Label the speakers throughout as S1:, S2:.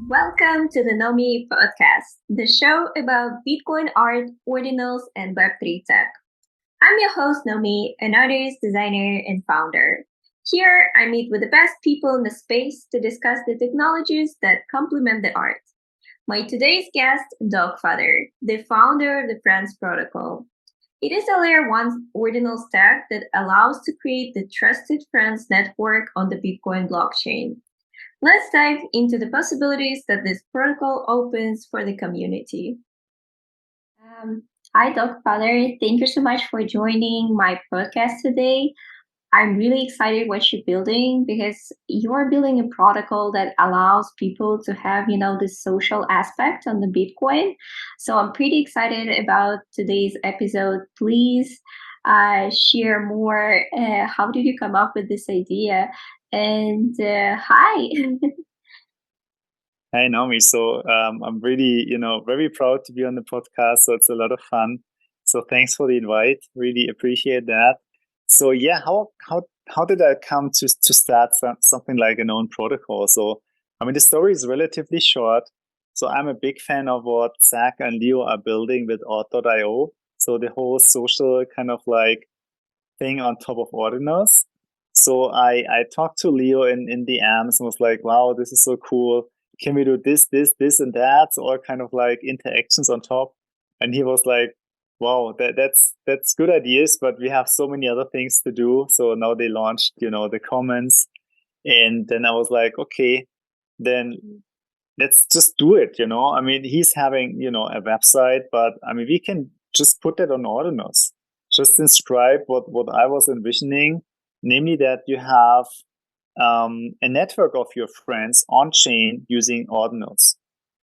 S1: Welcome to the NōME podcast, the show about Bitcoin art, ordinals, and Web3 tech. I'm your host, NōME, an artist, designer, and founder. Here, I meet with the best people in the space to discuss the technologies that complement the art. My today's guest, Doggfather, the founder of the frens protocol. It is a layer 1 ordinal stack that allows to create the trusted frens network on the Bitcoin blockchain. Let's dive into the possibilities that this protocol opens for the community. Hi, Doggfather. Thank you so much for joining my podcast today. I'm really excited what you're building because you're building a protocol that allows people to have, this social aspect on the Bitcoin. So I'm pretty excited about today's episode. Please share more. How did you come up with this idea? And hi.
S2: Hey, Naomi. So I'm really, very proud to be on the podcast. So it's a lot of fun. So thanks for the invite. Really appreciate that. So yeah, how did I come to start something like a known protocol? So I mean, the story is relatively short. So I'm a big fan of what Zach and Leo are building with Auth.io. So the whole social kind of like thing on top of ordinals. So I talked to Leo in the AMs and was like, wow, this is so cool. Can we do this, and that? So all kind of like interactions on top. And he was like, wow, that's good ideas, but we have so many other things to do. So now they launched, the comments. And then I was like, okay, then let's just do it, I mean, he's having, a website, but I mean, we can just put that on ordinals. Just inscribe what I was envisioning, namely that you have a network of your friends on chain using ordinals.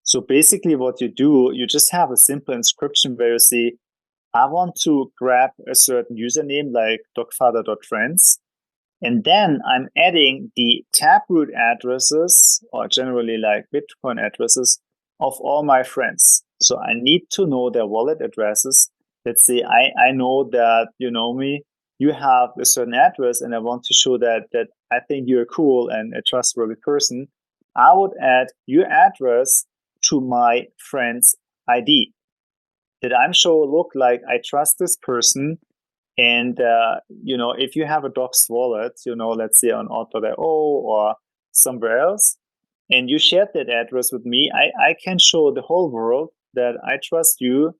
S2: So basically what you do, you just have a simple inscription where you say, I want to grab a certain username like doggfather.friends. And then I'm adding the taproot addresses, or generally like Bitcoin addresses, of all my friends. So I need to know their wallet addresses. Let's say I know that you know me, you have a certain address, and I want to show that I think you're cool and a trustworthy person. I would add your address to my friend's ID. That I'm sure look like I trust this person. And, if you have a Docs wallet, let's say on Auth.io or somewhere else, and you shared that address with me, I can show the whole world that I trust you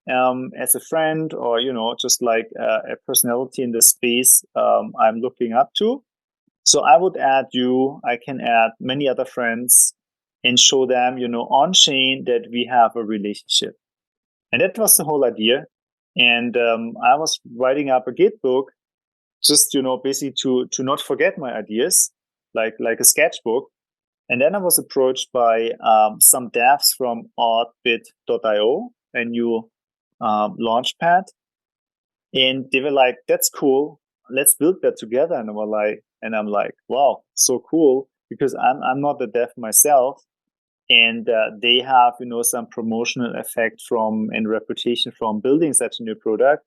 S2: as a friend or, just like a personality in the space I'm looking up to. So I would add you, I can add many other friends and show them, on chain that we have a relationship. And that was the whole idea. And I was writing up a Gitbook, just basically to not forget my ideas, like a sketchbook. And then I was approached by some devs from oddbit.io, a new launchpad, and they were like, "That's cool. Let's build that together." And I'm like, "Wow, so cool!" Because I'm not a dev myself, and they have some promotional effect from and reputation from building such a new product,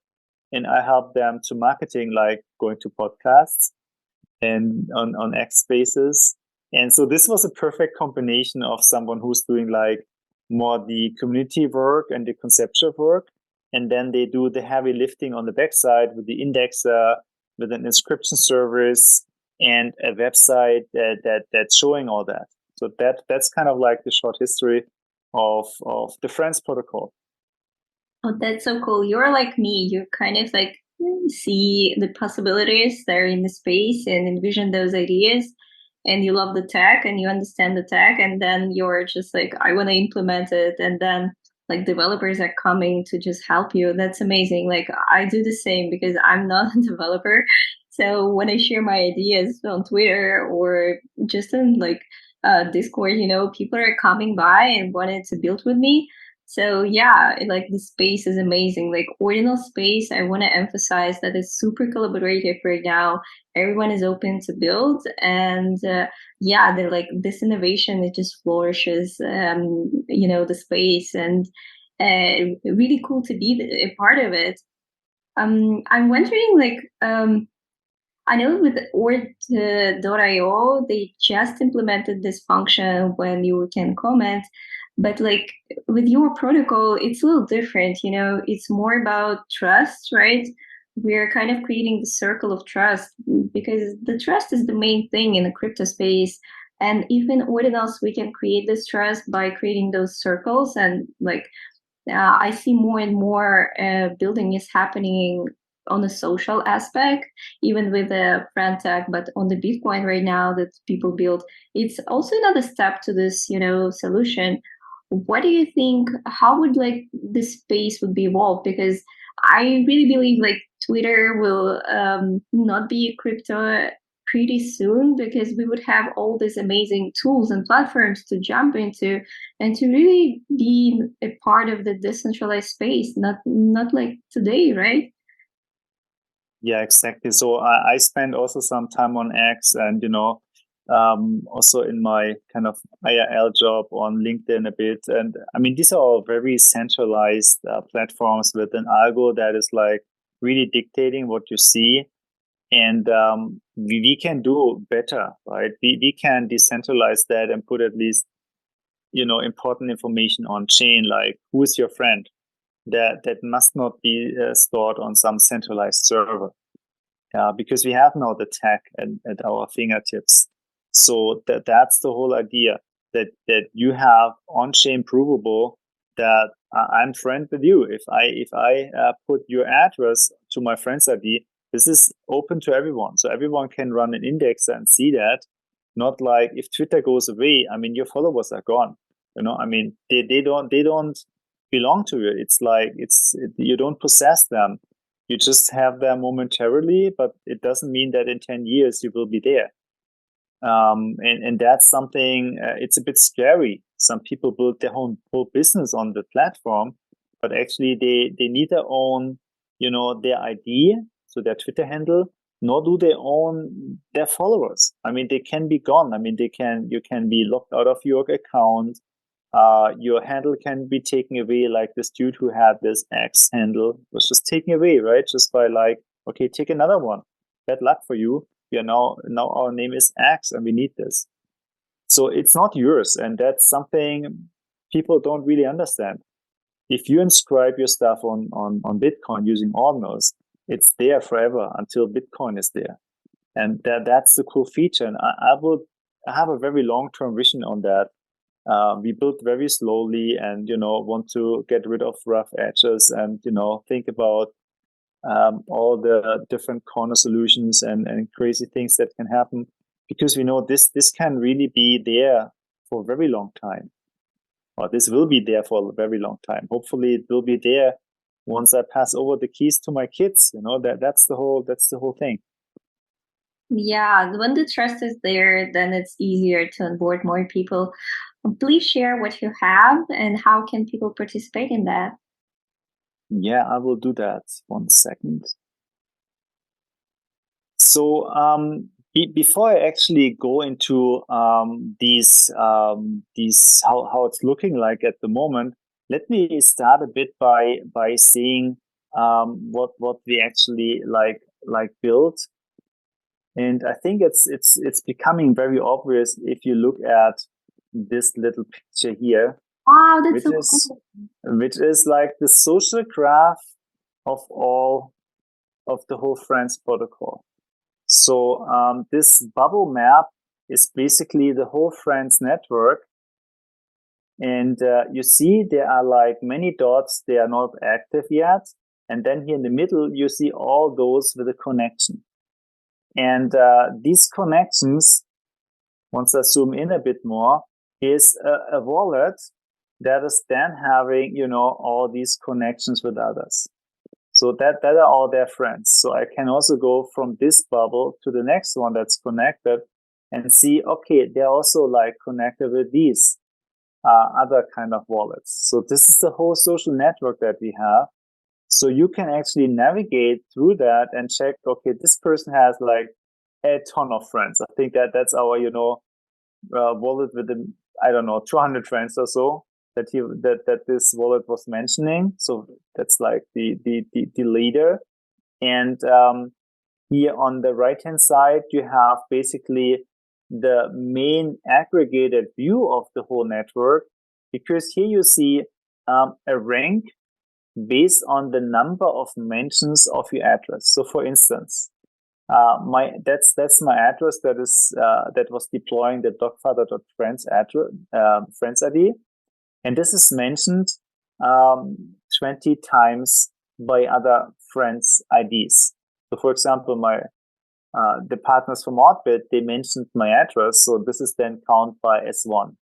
S2: and I help them to marketing, like going to podcasts and on X Spaces. And so this was a perfect combination of someone who's doing like more the community work and the conceptual work, and then they do the heavy lifting on the backside with the indexer, with an inscription service, and a website that's showing all that. So that's kind of like the short history of the frens protocol.
S1: Oh, that's so cool. You're like me. You kind of like see the possibilities that are in the space and envision those ideas. And you love the tech and you understand the tech. And then you're just like, I want to implement it. And then like developers are coming to just help you. That's amazing. Like I do the same because I'm not a developer. So when I share my ideas on Twitter or just in like Discord, people are coming by and wanted to build with me. So yeah, like the space is amazing. Like ordinal space, I want to emphasize that it's super collaborative right now. Everyone is open to build, and yeah, they're like this innovation. It just flourishes, the space, and really cool to be a part of it. I'm wondering, like, I know with Ord.io, they just implemented this function when you can comment, but like with your protocol, it's a little different, you know, it's more about trust, right? We're kind of creating the circle of trust because the trust is the main thing in the crypto space. And even Ordinals, we can create this trust by creating those circles. And like, I see more and more building is happening on the social aspect, even with the friend tag, but on the Bitcoin right now that people build, it's also another step to this, you know, solution. What do you think? How would like this space would be evolved? Because I really believe like Twitter will not be crypto pretty soon because we would have all these amazing tools and platforms to jump into and to really be a part of the decentralized space, not like today, right?
S2: Yeah, exactly. So I spend also some time on X, and also in my kind of IRL job on LinkedIn a bit. And I mean, these are all very centralized platforms with an algo that is like really dictating what you see. And we can do better, right? We can decentralize that and put at least, important information on chain, like who is your friend. That must not be stored on some centralized server. Because we have now the tech at our fingertips. So that's the whole idea, that you have on-chain provable that I'm friend with you. If I put your address to my friend's ID, this is open to everyone, so everyone can run an index and see that. Not like if Twitter goes away, I mean, your followers are gone. I mean, they don't belong to you. It's like you don't possess them. You just have them momentarily, but it doesn't mean that in 10 years you will be there. And that's something, it's a bit scary. Some people build their whole business on the platform, but actually they neither own, their ID, so their Twitter handle, nor do they own their followers. I mean, they can be gone. I mean, you can be locked out of your account. Your handle can be taken away, like this dude who had this X handle was just taken away, right? Just by like, okay, take another one. Bad luck for you. We are now our name is X and we need this. So it's not yours, and that's something people don't really understand. If you inscribe your stuff on Bitcoin using ordinals, it's there forever until Bitcoin is there. And that's the cool feature. And I have a very long-term vision on that. We built very slowly and, want to get rid of rough edges and, think about all the different corner solutions and crazy things that can happen, because we know this can really be there for a very long time, or this will be there for a very long time. Hopefully it will be there once I pass over the keys to my kids. That's the whole thing.
S1: Yeah, when the trust is there, then it's easier to onboard more people. Please share what you have and how can people participate in that?
S2: Yeah, I will do that. 1 second. So before I actually go into these how it's looking like at the moment, let me start a bit by seeing what we actually like built. And I think it's becoming very obvious if you look at this little picture here,
S1: Wow, that's
S2: which
S1: so
S2: is
S1: cool.
S2: which is like the social graph of all of the whole Friends protocol. So this bubble map is basically the whole Friends network. And you see there are like many dots, they are not active yet. And then here in the middle, you see all those with a connection. And these connections, once I zoom in a bit more, is a wallet that is then having, all these connections with others. So that are all their friends. So I can also go from this bubble to the next one that's connected and see, okay, they're also like connected with these other kind of wallets. So this is the whole social network that we have. So you can actually navigate through that and check, okay, this person has like a ton of friends. I think that's our, wallet with the, I don't know, 200 friends or so that this wallet was mentioning. So that's like the leader. And Here on the right-hand side, you have basically the main aggregated view of the whole network, because here you see a rank based on the number of mentions of your address. So for instance, that's my address that was deploying the Doggfather.frens address, frens ID, and this is mentioned 20 times by other friends IDs. So for example, the partners from Oddbit, they mentioned my address, so this is then counted by S1.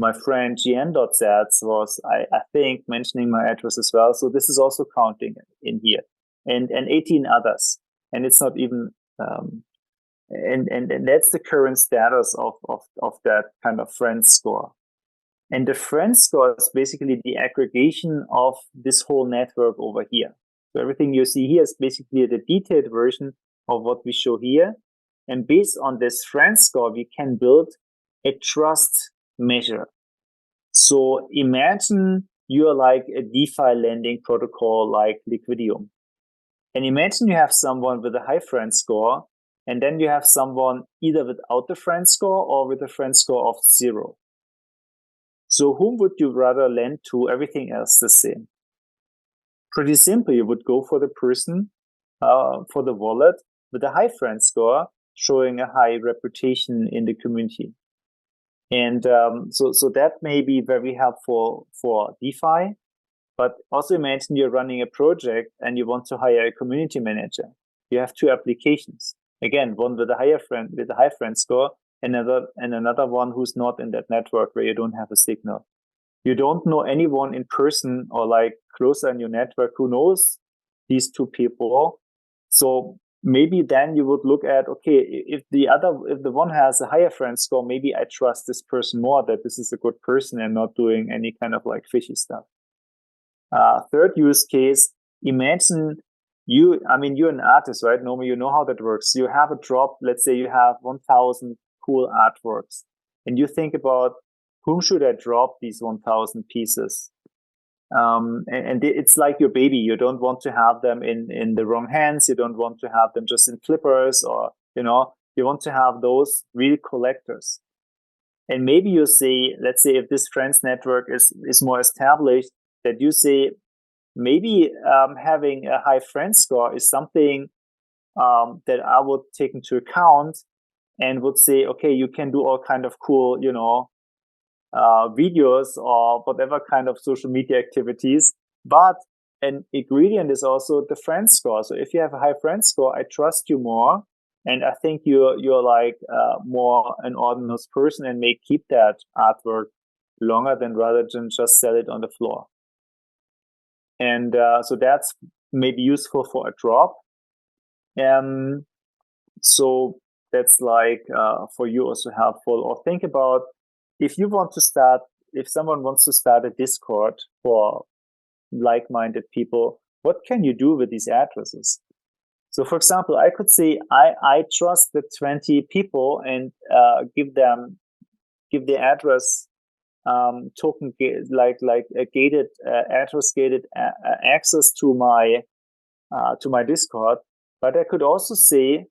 S2: My friend gn.zats was, I think, mentioning my address as well, so this is also counting in here, and 18 others, and it's not even and that's the current status of that kind of friend score. And the friend score is basically the aggregation of this whole network over here. So everything you see here is basically the detailed version of what we show here. And based on this friend score, we can build a trust measure. So imagine you're like a DeFi lending protocol like Liquidium. And imagine you have someone with a high friend score, and then you have someone either without the friend score or with a friend score of 0. So whom would you rather lend to? Everything else the same. Pretty simple. You would go for the person, for the wallet with a high friend score, showing a high reputation in the community. And so that may be very helpful for DeFi. But also imagine you're running a project and you want to hire a community manager. You have 2 applications. Again, one with a high friend score, and another one who's not in that network where you don't have a signal. You don't know anyone in person or like closer in your network who knows these 2 people. So maybe then you would look at, okay, if the one has a higher friend score, maybe I trust this person more, that this is a good person and not doing any kind of like fishy stuff. Third use case, imagine you're an artist, right? NōME, you know how that works. You have a drop, let's say you have 1,000 cool artworks, and you think about whom should I drop these 1,000 pieces? And it's like your baby. You don't want to have them in the wrong hands. You don't want to have them just in flippers, or, you want to have those real collectors. And maybe you say, let's say if this friends network is more established, that you say, maybe having a high friend score is something that I would take into account, and would say, okay, you can do all kind of cool, videos or whatever kind of social media activities. But an ingredient is also the friend score. So if you have a high friend score, I trust you more, and I think you're like more an ordinary person and may keep that artwork longer than rather than just sell it on the floor. And so that's maybe useful for a drop. So that's like for you also helpful. Or think about if someone wants to start a Discord for like-minded people, what can you do with these addresses? So for example, I could say I trust the 20 people and give the address token, like a gated address gated access to my Discord. But I could also say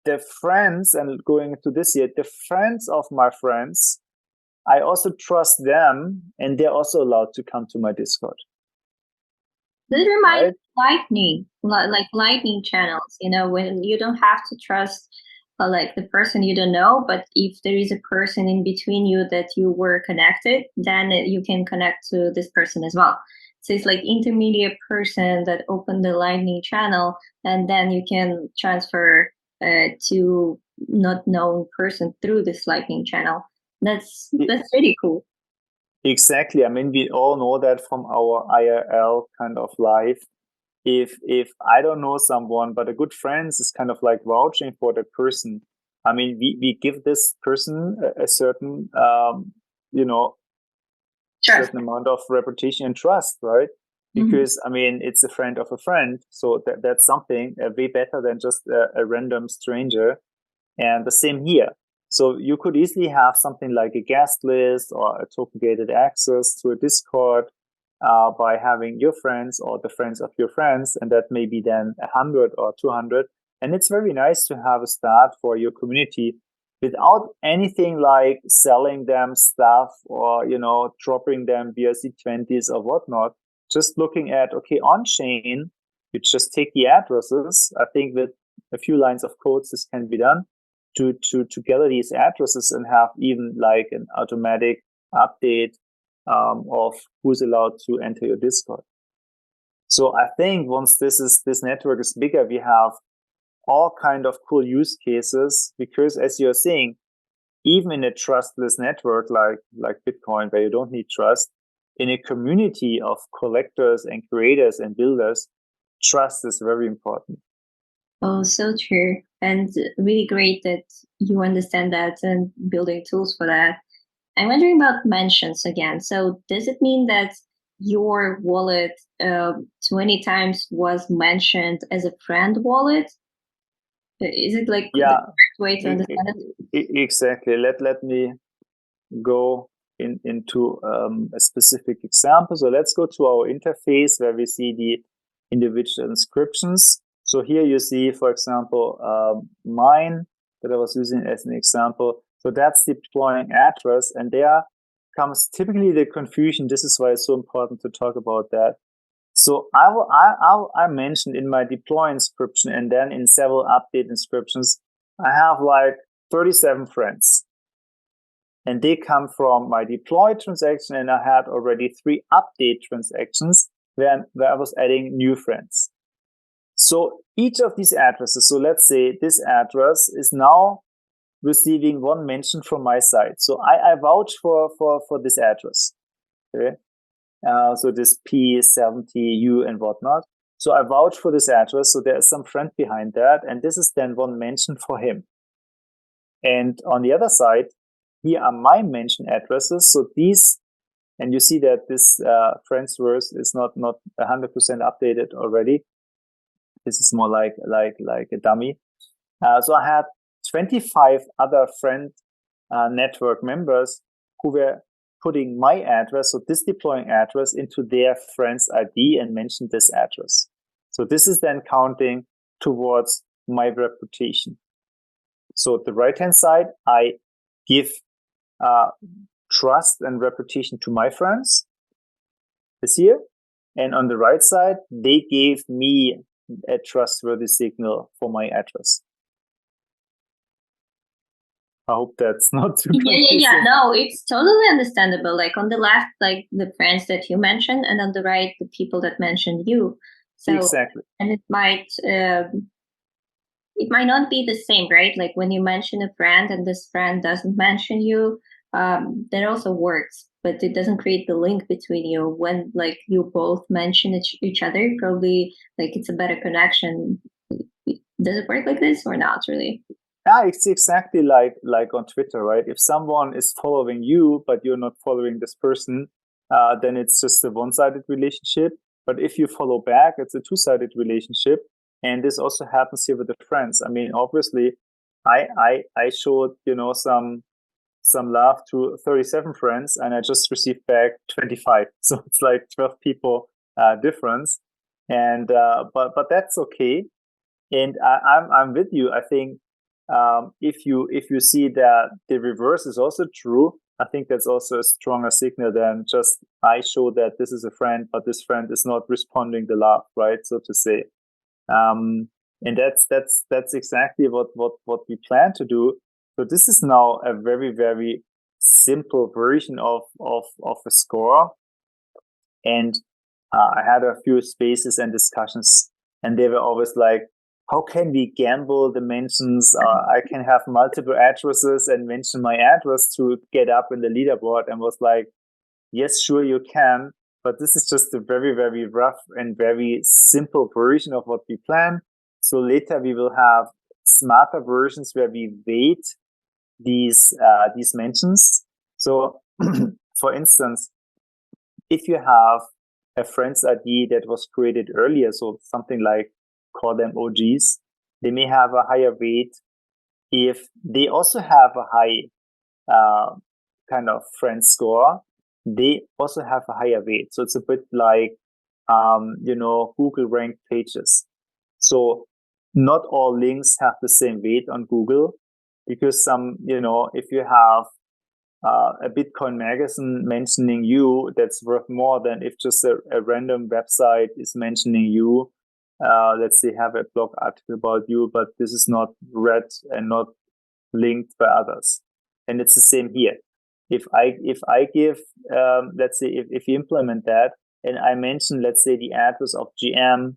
S2: the friends, and going into this here, the friends of my friends, I also trust them, and they're also allowed to come to my Discord.
S1: This reminds me Lightning, like Lightning channels, when you don't have to trust like the person you don't know, but if there is a person in between you that you were connected, then you can connect to this person as well. So it's like intermediate person that opened the Lightning channel, and then you can transfer to not known person through this Lightning channel. That's really cool.
S2: Exactly. I mean, we all know that from our IRL kind of life. If I don't know someone, but a good friend is kind of like vouching for that person, I mean, we give this person a certain, certain amount of reputation and trust, right? Because I mean, it's a friend of a friend, so that's something way better than just a random stranger. And the same here. So you could easily have something like a guest list or a token gated access to a Discord by having your friends or the friends of your friends, and that may be then 100 or 200. And it's very nice to have a start for your community without anything like selling them stuff or, dropping them BRC20s or whatnot. Just looking at, okay, on chain, you just take the addresses. I think with a few lines of code, this can be done to gather these addresses and have even like an automatic update of who's allowed to enter your Discord. So I think once this network is bigger, we have all kind of cool use cases, because as you're saying, even in a trustless network like Bitcoin, where you don't need trust, in a community of collectors and creators and builders, trust is very important.
S1: Oh, so true. And really great that you understand that and building tools for that. I'm wondering about mentions again. So does it mean that your wallet 20 times was mentioned as a friend wallet? Is it like the correct way to understand it?
S2: Exactly. Let me go into a specific example. So let's go to our interface where we see the individual inscriptions. So here you see, for example, mine that I was using as an example. So that's the deploying address, and there comes typically the confusion. This is why it's so important to talk about that. So I mentioned in my deploy inscription and then in several update inscriptions, I have like 37 friends. And they come from my deploy transaction, and I had already 3 update transactions where I was adding new friends. So each of these addresses, so let's say this address is now receiving 1 mention from my side. So I vouch for this address. Okay. So this P70U and whatnot. So I vouch for this address. So there is some friend behind that. And this is then 1 mention for him. And on the other side, here are my mention addresses. So these, and you see that this Xverse is not 100% updated already. This is more like a dummy. So I had 25 other friend network members who were putting my address, so this deploying address, into their friend's ID and mentioned this address. So this is then counting towards my reputation. So at the right-hand side, I give trust and reputation to my friends, this here. And on the right side, they gave me a trustworthy signal for my address. I hope that's not too confusing.
S1: Yeah. No, it's totally understandable. Like on the left, like the friends that you mentioned, and on the right, the people that mentioned you. So,
S2: exactly.
S1: And it might not be the same, right? Like when you mention a friend and this friend doesn't mention you, that also works, but it doesn't create the link between you. When like you both mention each other, probably like it's a better connection. Does it work like this or not really?
S2: Yeah, it's exactly like on Twitter, right? If someone is following you, but you're not following this person, then it's just a one-sided relationship. But if you follow back, it's a two-sided relationship. And this also happens here with the friends. I mean, obviously, I showed, some love to 37 friends, and I just received back 25. So it's like 12 people difference. And but that's okay. And I'm with you. I think if you see that the reverse is also true, I think that's also a stronger signal than just I show that this is a friend, but this friend is not responding the love, right? So to say. And that's exactly what we plan to do. So this is now a very, very simple version of a score. And I had a few spaces and discussions, and they were always like, how can we gamble the mentions? I can have multiple addresses and mention my address to get up in the leaderboard, and was like, yes, sure you can. But this is just a very, very rough and very simple version of what we plan. So later we will have smarter versions where we weight these mentions. So for instance, if you have a friend's ID that was created earlier, so something like, call them OGs, they may have a higher weight if they also have a high kind of friend score. They also have a higher weight. So it's a bit like, Google ranked pages. So not all links have the same weight on Google, because some, if you have a Bitcoin magazine mentioning you, that's worth more than if just a random website is mentioning you. Let's say have a blog article about you, but this is not read and not linked by others. And it's the same here. If I give, let's say if you implement that, and I mention, let's say, the address of GM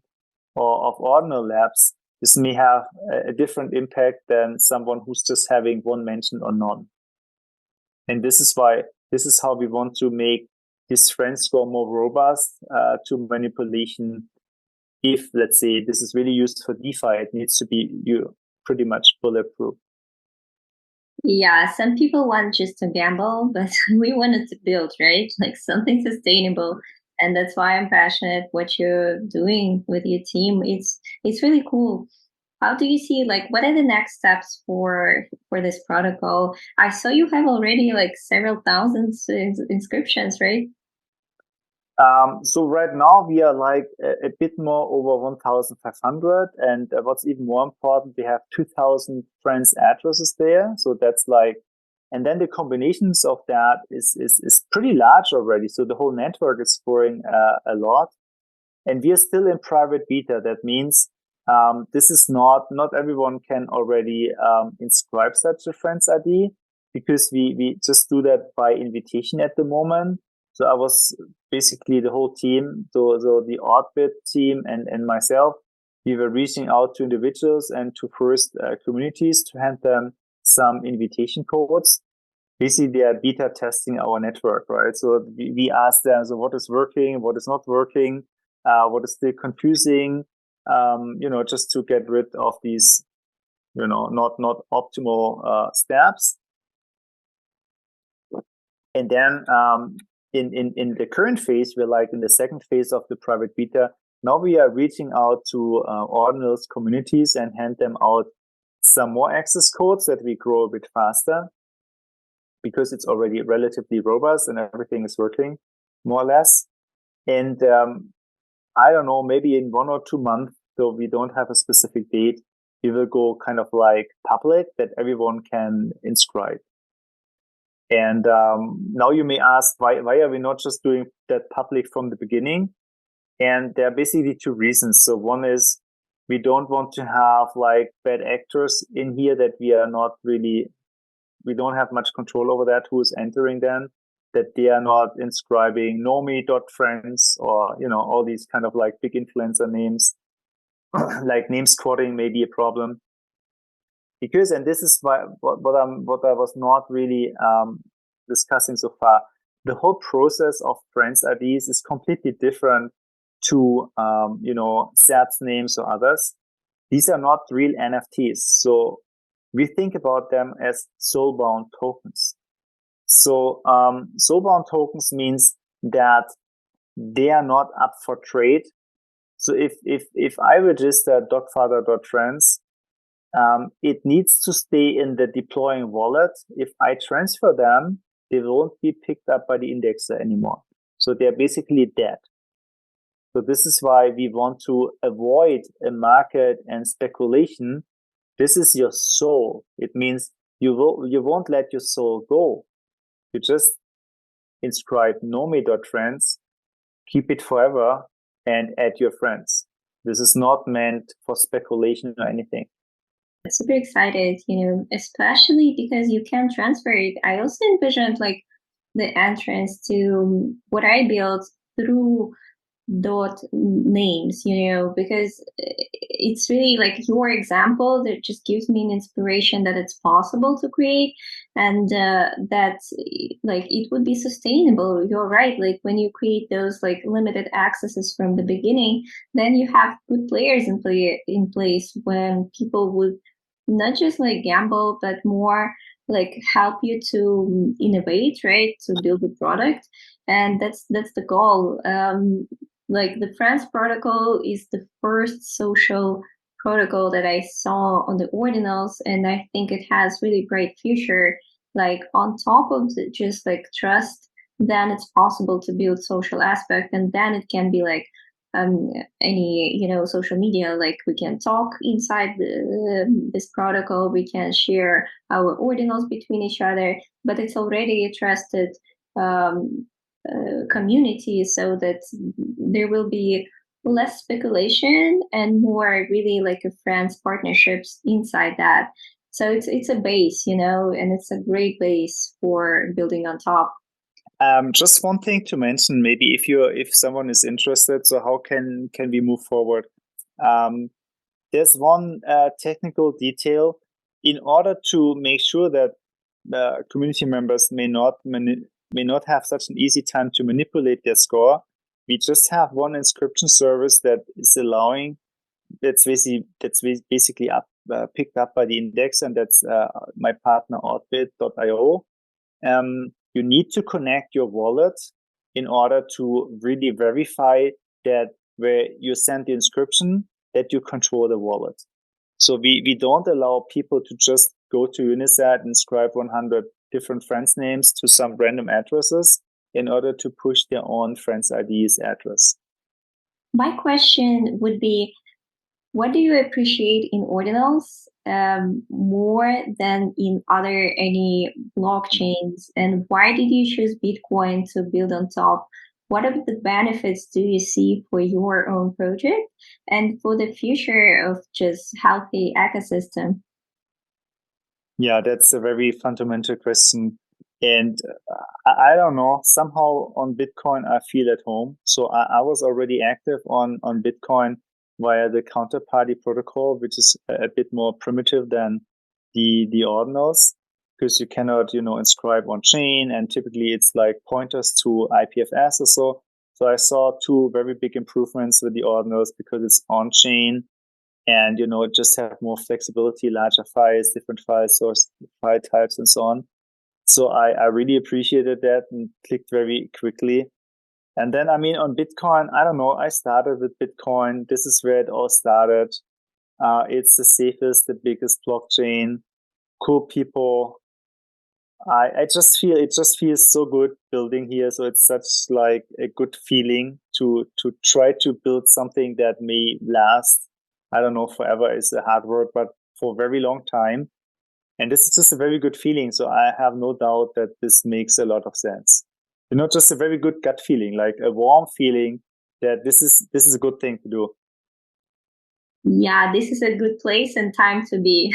S2: or of Ordinal Labs, this may have a different impact than someone who's just having one mention or none. And this is how we want to make this friend score more robust to manipulation. If, let's say, this is really used for DeFi, it needs to be pretty much bulletproof.
S1: Yeah, some people want just to gamble, but we wanted to build, right? Like something sustainable. And that's why I'm passionate what you're doing with your team. It's really cool. How do you see, like, what are the next steps for this protocol? I saw you have already like several thousand inscriptions, right?
S2: So right now we are like a bit more over 1,500, and what's even more important, we have 2,000 friends addresses there. So that's like, and then the combinations of that is pretty large already. So the whole network is growing a lot, and we are still in private beta. That means this is not everyone can already inscribe such a friends ID, because we just do that by invitation at the moment. So I was basically the whole team, so the Oddbit team and myself, we were reaching out to individuals and to first communities to hand them some invitation codes. Basically, they are beta testing our network, right? So we ask them, so what is working, what is not working, what is still confusing, just to get rid of these, not optimal steps. And then in the current phase, we're like in the second phase of the private beta. Now we are reaching out to Ordinals communities and hand them out some more access codes that we grow a bit faster, because it's already relatively robust and everything is working more or less. And I don't know, maybe in 1 or 2 months, so we don't have a specific date, we will go kind of like public, that everyone can inscribe. And now you may ask, why are we not just doing that public from the beginning? And there are basically two reasons. So one is we don't want to have like bad actors in here that we don't have much control over that, who is entering them, that they are not inscribing NōME.friends or, all these kind of like big influencer names, like name squatting may be a problem. Because, and this is what I was not really discussing so far, the whole process of friends IDs is completely different to, sats names or others. These are not real NFTs. So we think about them as soulbound tokens. So soulbound tokens means that they are not up for trade. So if I register Doggfather.friends, it needs to stay in the deploying wallet. If I transfer them, they won't be picked up by the indexer anymore. So they're basically dead. So this is why we want to avoid a market and speculation. This is your soul. It means you won't let your soul go. You just inscribe NōME.friends, keep it forever, and add your friends. This is not meant for speculation or anything.
S1: Super excited, especially because you can transfer it. I also envisioned like the entrance to what I built through dot names, because it's really like your example that just gives me an inspiration that it's possible to create, and that like it would be sustainable. You're right, like when you create those like limited accesses from the beginning, then you have good players in place when people would not just like gamble, but more like help you to innovate, right? To build a product. And that's the goal. Like the friends protocol is the first social protocol that I saw on the ordinals, and I think it has really bright future. Like on top of just like trust, then it's possible to build social aspect, and then it can be like any social media. Like we can talk inside this protocol, we can share our ordinals between each other, but it's already a trusted community, so that there will be less speculation and more really like a friends partnerships inside that. So it's a base, and it's a great base for building on top.
S2: Just one thing to mention, maybe if someone is interested, so how can we move forward? There's one technical detail. In order to make sure that the community members may not have such an easy time to manipulate their score, we just have one inscription service that is allowing, that's basically picked up by the index, and that's my partner Oddbit.io. You need to connect your wallet in order to really verify that where you send the inscription, that you control the wallet. So we don't allow people to just go to Unisat and inscribe 100 different friends names to some random addresses in order to push their own friends ID's address.
S1: My question would be, what do you appreciate in ordinals more than in any blockchains, and why did you choose Bitcoin to build on top? What are the benefits do you see for your own project and for the future of just healthy ecosystem?
S2: Yeah, that's a very fundamental question. And I don't know, somehow on Bitcoin, I feel at home. So I was already active on Bitcoin via the counterparty protocol, which is a bit more primitive than the ordinals, because you cannot, inscribe on chain, and typically it's like pointers to IPFS or so. So I saw two very big improvements with the ordinals because it's on chain, and just have more flexibility, larger files, different file source, file types, and so on. So I really appreciated that and clicked very quickly. And then, on Bitcoin, I don't know, I started with Bitcoin. This is where it all started. It's the safest, the biggest blockchain, cool people. It just feels so good building here. So it's such like a good feeling to try to build something that may last. I don't know, forever is a hard word, but for a very long time. And this is just a very good feeling. So I have no doubt that this makes a lot of sense. Just a very good gut feeling, like a warm feeling that this is a good thing to do.
S1: Yeah, this is a good place and time to be.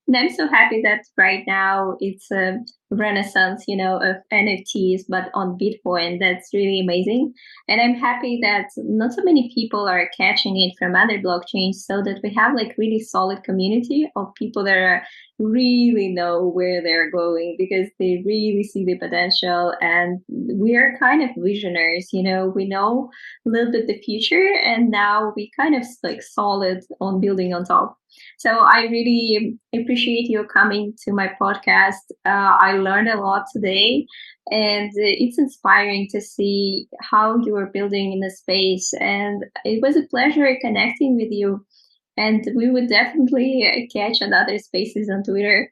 S1: And I'm so happy that right now it's a renaissance, of NFTs, but on Bitcoin. That's really amazing. And I'm happy that not so many people are catching it from other blockchains, so that we have like really solid community of people that are really know where they're going, because they really see the potential, and we are kind of visionaries, we know a little bit the future, and now we kind of like solid on building on top. So I really appreciate you coming to my podcast. I learned a lot today, and it's inspiring to see how you are building in the space, and it was a pleasure connecting with you. And we would definitely catch on other spaces on Twitter.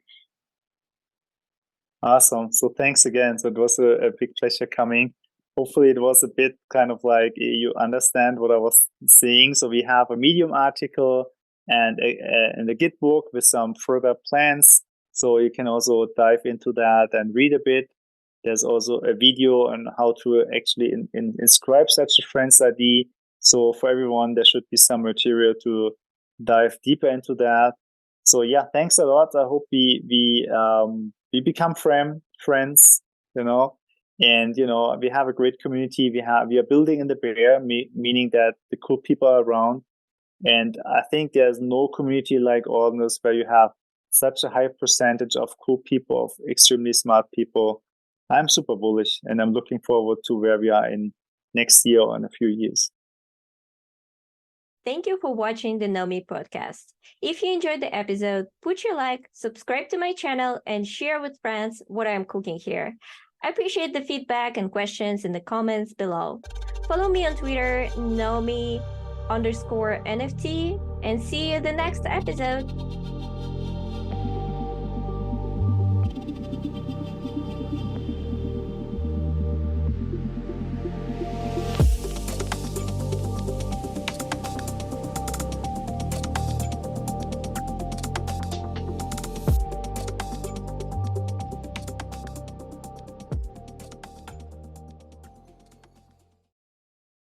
S2: Awesome. So thanks again. So it was a big pleasure coming. Hopefully it was a bit kind of like you understand what I was saying. So we have a Medium article and a Gitbook with some further plans. So you can also dive into that and read a bit. There's also a video on how to actually inscribe such a friends ID. So for everyone, there should be some material to dive deeper into that. So yeah, thanks a lot. I hope we become friends, and we have a great community. We are building in the Bay Area, meaning that the cool people are around. And I think there's no community like Ordinals where you have such a high percentage of cool people, of extremely smart people. I'm super bullish, and I'm looking forward to where we are in next year or in a few years.
S3: Thank you for watching the NōME podcast. If you enjoyed the episode, put your like, subscribe to my channel, and share with friends what I'm cooking here. I appreciate the feedback and questions in the comments below. Follow me on Twitter, NōME_NFT, and see you in the next episode.